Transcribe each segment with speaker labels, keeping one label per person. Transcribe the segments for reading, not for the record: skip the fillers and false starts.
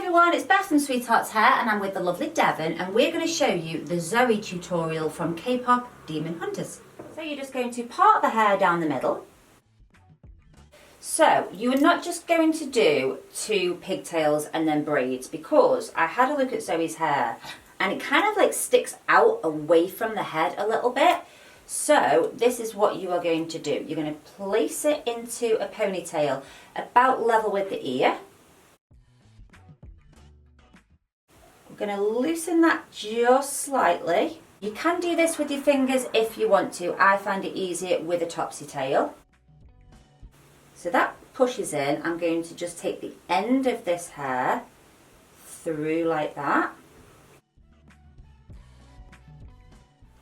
Speaker 1: everyone, it's Beth from Sweethearts Hair and I'm with the lovely Devon and we're going to show you the Zoey tutorial from K-pop Demon Hunters. So you're just going to part the hair down the middle. So you are not just going to do 2 pigtails and then braids, because I had a look at Zoey's hair and it kind of like sticks out away from the head a little bit. So this is what you are going to do. You're going to place it into a ponytail about level with the ear. We're going to loosen that just slightly. You can do this with your fingers if you want to. I find it easier with a topsy tail. So that pushes in. I'm going to just take the end of this hair through like that.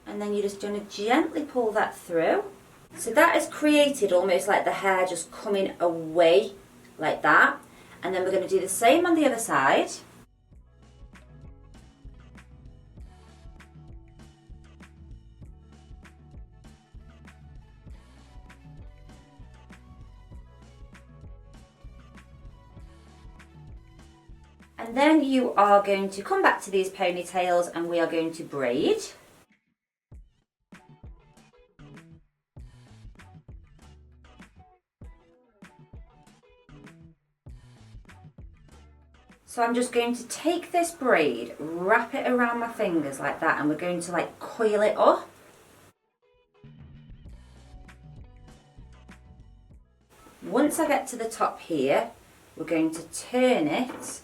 Speaker 1: And then you're just going to gently pull that through. So that has created almost like the hair just coming away like that. And then we're going to do the same on the other side. And then you are going to come back to these ponytails and we are going to braid. So I'm just going to take this braid, wrap it around my fingers like that, and we're going to like coil it up. Once I get to the top here, we're going to turn it.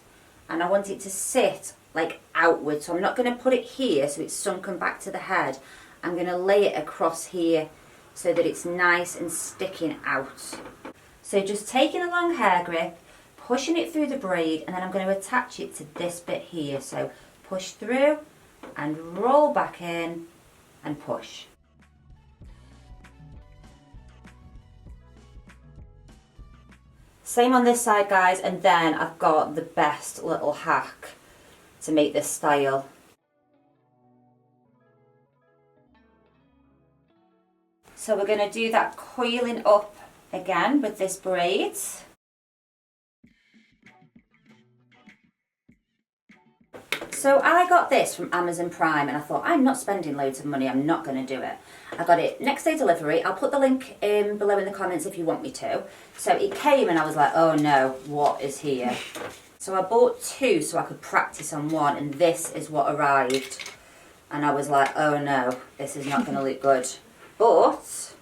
Speaker 1: And I want it to sit like outwards, so I'm not going to put it here so it's sunken back to the head. I'm going to lay it across here so that it's nice and sticking out. So just taking a long hair grip, pushing it through the braid, and then I'm going to attach it to this bit here. So push through and roll back in and push. Same on this side, guys, and then I've got the best little hack to make this style. So we're going to do that coiling up again with this braid. So I got this from Amazon Prime and I thought, I'm not spending loads of money, I'm not going to do it. I got it next day delivery. I'll put the link below in the comments if you want me to. So it came and I was like, oh no, what is here? So I bought 2 so I could practice on one, and this is what arrived. And I was like, oh no, this is not going to look good. But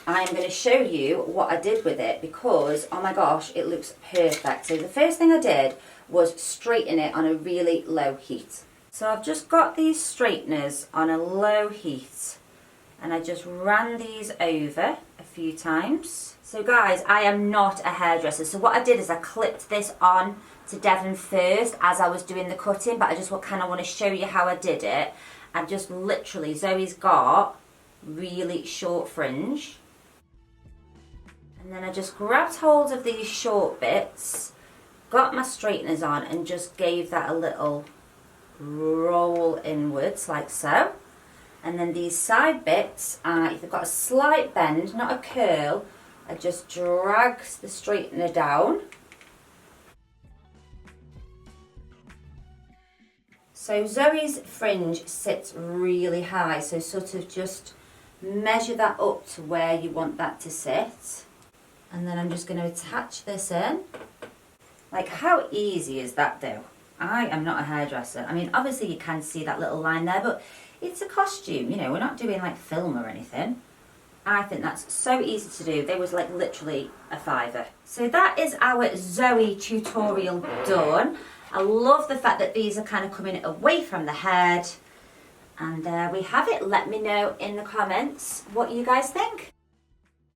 Speaker 1: I'm going to show you what I did with it because, oh my gosh, it looks perfect. So the first thing I did was straighten it on a really low heat. So I've just got these straighteners on a low heat and I just ran these over a few times. So guys, I am not a hairdresser, so what I did is I clipped this on to Devon first as I was doing the cutting, but I just kind of want to show you how I did it. I've just literally, Zoey's got really short fringe, and then I just grabbed hold of these short bits, got my straighteners on and just gave that a little roll inwards like so. And then these side bits, if they've got a slight bend, not a curl, I just drag the straightener down. So Zoey's fringe sits really high, so sort of just measure that up to where you want that to sit. And then I'm just going to attach this in. Like, how easy is that though? I am not a hairdresser. I mean, obviously you can see that little line there, but it's a costume, you know, we're not doing like film or anything. I think that's so easy to do. There was like literally a $5. So that is our Zoey tutorial done. I love the fact that these are kind of coming away from the head. And there we have it. Let me know in the comments what you guys think.